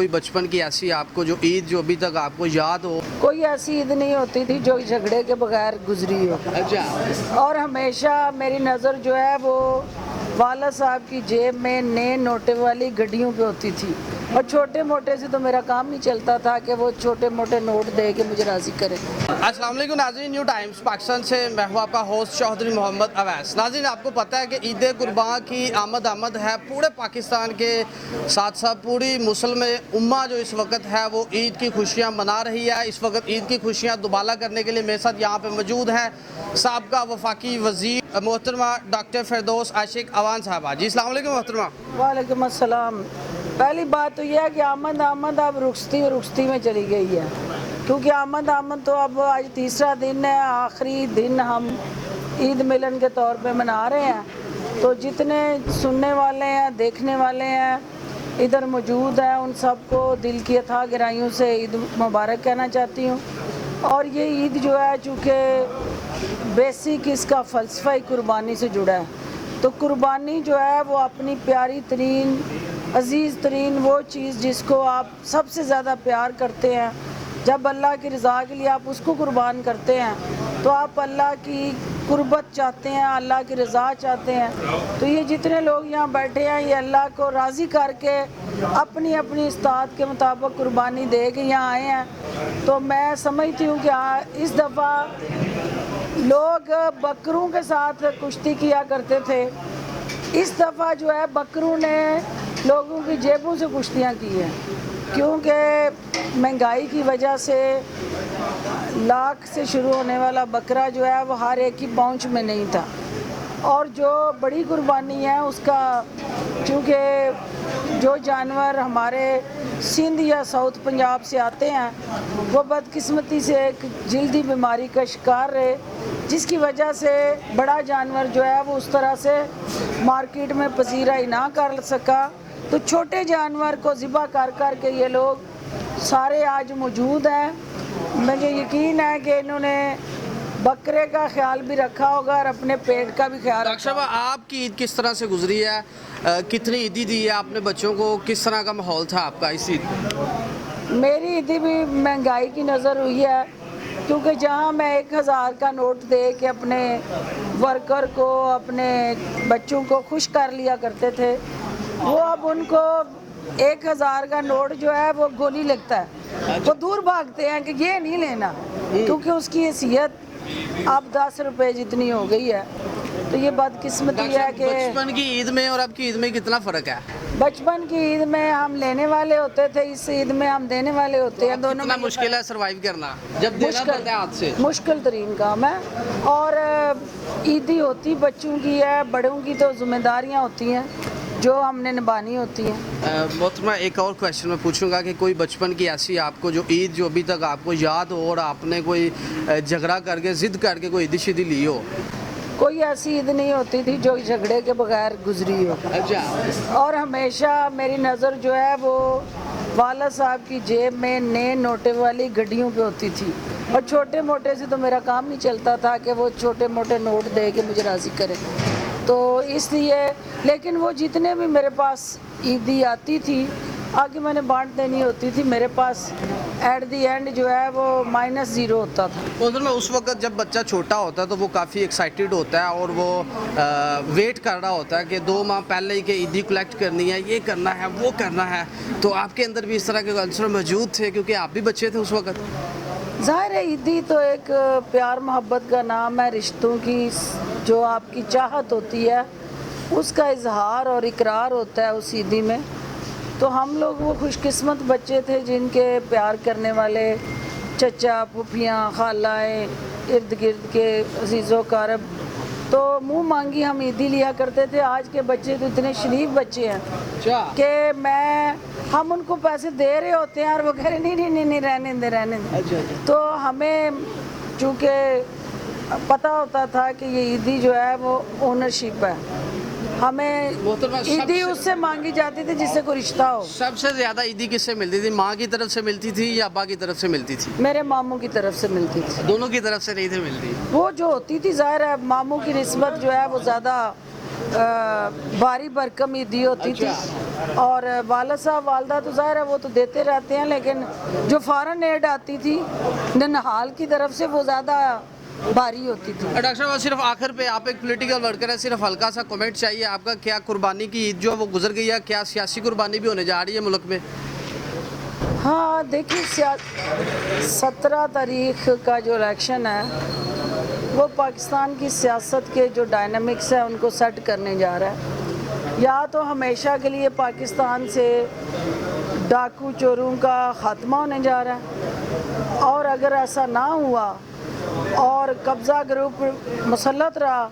कोई बचपन की ऐसी आपको जो ईद जो अभी तक आपको याद हो? कोई ऐसी ईद नहीं होती थी जो झगड़े के बगैर गुजरी हो। अच्छा। और हमेशा मेरी नज़र जो है वो वाला साहब की जेब में नए नोटे वाली गड्डियों पे होती थी, और छोटे मोटे से तो मेरा काम ही चलता था कि वो छोटे मोटे नोट दे के मुझे राज़ी करें। अस्सलाम वालेकुम नाज़रीन, न्यू टाइम्स पाकिस्तान से मैं हूँ आपका होस्ट चौधरी मोहम्मद अवैस। नाज़रीन, आपको पता है कि ईद कुर्बान की आमद है पूरे पाकिस्तान के साथ साथ पूरी मुस्लिम उम्मा जो इस वक्त है वो ईद की खुशियाँ मना रही है। इस वक्त ईद की खुशियाँ दुबाला करने के लिए मेरे साथ यहाँ पे मौजूद हैं साबका वफाकी वज़ीर मोहतरमा डॉक्टर फिरदौस आशिक अवान साहबा। जी अस्सलाम वालेकुम मोहतरमा। वालेकुम अस्सलाम। पहली बात तो यह है कि आमद अब रुखसती में चली गई है, क्योंकि आमद तो अब आज तीसरा दिन है, आखिरी दिन हम ईद मिलन के तौर पे मना रहे हैं। तो जितने सुनने वाले हैं, देखने वाले हैं, इधर मौजूद हैं, उन सबको दिल की अथाह गहराइयों से ईद मुबारक कहना चाहती हूँ। और ये ईद जो है चूँकि बेसिक इसका फ़लसफ़ा ही कुर्बानी से जुड़ा है, तो कुर्बानी जो है वो अपनी प्यारी तरीन अज़ीज़ तरीन वो चीज़ जिसको आप सबसे ज़्यादा प्यार करते हैं, जब अल्लाह की रज़ा के लिए आप उसको कुर्बान करते हैं तो आप अल्लाह की कुर्बत चाहते हैं, अल्लाह की रज़ा चाहते हैं। तो ये जितने लोग यहाँ बैठे हैं ये अल्लाह को राज़ी करके अपनी अपनी इस्तात के मुताबिक कुर्बानी दे के यहाँ आए हैं। तो मैं समझती हूँ कि इस दफ़ा लोग बकरों के साथ कुश्ती किया करते थे, इस दफ़ा जो है बकरों ने लोगों की जेबों से कुश्तियाँ की हैं, क्योंकि महंगाई की वजह से लाख से शुरू होने वाला बकरा जो है वो हर एक की पहुंच में नहीं था। और जो बड़ी कुर्बानी है उसका, क्योंकि जो जानवर हमारे सिंध या साउथ पंजाब से आते हैं वो बदकिस्मती से एक जल्दी बीमारी का शिकार रहे, जिसकी वजह से बड़ा जानवर जो है वो उस तरह से मार्केट में पसीराई ना कर सका। तो छोटे जानवर को ज़िबा कर के ये लोग सारे आज मौजूद हैं। मुझे यकीन है कि इन्होंने बकरे का ख्याल भी रखा होगा और अपने पेट का भी ख्याल डॉक्टर साहब, आपकी ईद किस तरह से गुजरी है? कितनी ईदी दी है आपने बच्चों को? किस तरह का माहौल था आपका इस ईद? मेरी ईदी भी महंगाई की नज़र हुई है, क्योंकि जहाँ मैं 1000 का नोट दे के अपने वर्कर को, अपने बच्चों को खुश कर लिया करते थे, वो अब उनको 1000 का नोट जो है वो गोली लगता है। वो दूर भागते हैं कि ये नहीं लेना, क्योंकि उसकी हैसियत अब 10 रुपए जितनी हो गई है। तो ये बदकिस्मती है कि बचपन की ईद में और अब की ईद में कितना फ़र्क है? बचपन की ईद में हम लेने वाले होते थे, इस ईद में हम देने वाले होते हैं। दोनों में मुश्किल है सरवाइव करना जब देना पड़ता है हाथ से। मुश्किल तरीन काम है। और ईदी होती बच्चों की है, बड़ों की तो जिम्मेदारियाँ होती हैं जो हमने निभानी होती हैं। मोहतरमा, एक और क्वेश्चन मैं पूछूंगा कि कोई बचपन की ऐसी आपको जो ईद जो अभी तक आपको याद हो और आपने कोई झगड़ा करके ज़िद करके कोई ईदी शिदी ली हो? कोई ऐसी ईद नहीं होती थी जो झगड़े के बगैर गुजरी हो। अच्छा। और हमेशा मेरी नज़र जो है वो वाला साहब की जेब में नए नोटे वाली गड्डियों पे होती थी, और छोटे मोटे से तो मेरा काम ही चलता था कि वो छोटे मोटे नोट दे के मुझे राज़ी करें। तो इसलिए, लेकिन वो जितने भी मेरे पास ईदी आती थी आगे मैंने बांट देनी होती थी, मेरे पास एट दी एंड जो है वो -0 होता था। उस वक्त जब बच्चा छोटा होता है तो वो काफ़ी एक्साइटेड होता है और वो वेट कर रहा होता है कि 2 माह पहले ही कि ईदी कलेक्ट करनी है, ये करना है, वो करना है। तो आपके अंदर भी इस तरह के आंसर मौजूद थे क्योंकि आप भी बच्चे थे उस वक्त? ज़ाहिर है ईदी तो एक प्यार मोहब्बत का नाम है, रिश्तों की जो आपकी चाहत होती है उसका इजहार और इकरार होता है उस ईदी में। तो हम लोग वो खुशकिस्मत बच्चे थे जिनके प्यार करने वाले चचा, फूफियाँ, खालाएँ, इर्द गिर्द के अजीज़ो कारब, तो मुँह मांगी हम ईदी लिया करते थे। आज के बच्चे तो इतने शरीफ बच्चे हैं कि हम उनको पैसे दे रहे होते हैं और वो कह रहे नहीं रहने दे। अच्छा। तो हमें चूँकि पता होता था कि ये ईदी जो है वो ओनरशिप है, हमें ईदी उससे मांगी जाती थी जिससे कोई रिश्ता हो। सबसे ज़्यादा ईदी किससे मिलती थी? माँ की तरफ से मिलती थी या अब्बा की तरफ से मिलती थी? मेरे मामू की तरफ से मिलती थी। दोनों की तरफ से नहीं थी मिलती? वो जो होती थी, ज़ाहिर है मामू की निस्बत जो है वो ज़्यादा भारी भरकम ईदी होती थी। और वाला साहब वालदा तो ज़ाहिर है वो तो देते रहते हैं, लेकिन जो फॉरेन एड आती थी ननिहाल की तरफ से वो ज़्यादा भारी होती थी। डॉक्टर साहब सिर्फ आखिर पे, आप एक पॉलिटिकल वर्कर है, सिर्फ हल्का सा कमेंट चाहिए आपका, क्या कुर्बानी की ईद जो वो गुजर गई है, क्या सियासी कुर्बानी भी होने जा रही है मुल्क में? हाँ देखिए, 17 तारीख का जो इलेक्शन है वो पाकिस्तान की सियासत के जो डायनामिक्स है उनको सेट करने जा रहा है। या तो हमेशा के लिए पाकिस्तान से डाकू चोरों का ख़ात्मा होने जा रहा है, और अगर ऐसा ना हुआ और कब्ज़ा ग्रुप मुसल्लत रहा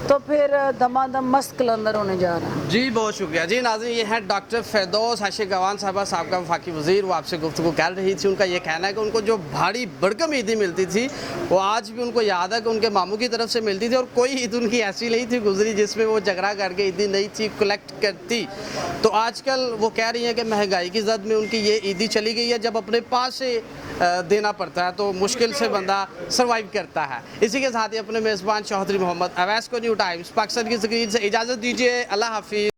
तो फिर दमादम मस्त कलंदर होने जा रहा है। जी बहुत शुक्रिया। जी नाज़रीन, ये हैं डॉक्टर फिरदौस हाशिम गवान साहबा, साहब वफाकी वज़ीर। वो आपसे गुफ्तगू कर रही थी। उनका ये कहना है कि उनको जो भारी भड़कम ईदी मिलती थी वो आज भी उनको याद है कि उनके मामू की तरफ से मिलती थी, और कोई ईद उनकी ऐसी नहीं थी गुजरी जिसमें वो झगड़ा करके ईदी नहीं थी कलेक्ट करती। तो आजकल वो कह रही हैं कि महंगाई की जद में उनकी ये ईदी चली गई है, जब अपने पास से देना पड़ता है तो मुश्किल से बंदा सर्वाइव करता है। इसी के साथ ही अपने मेज़बान चौधरी मोहम्मद अवैस को न्यू टाइम्स पाकिस्तान की स्क्रीन से इजाज़त दीजिए। अल्लाह हाफिज़।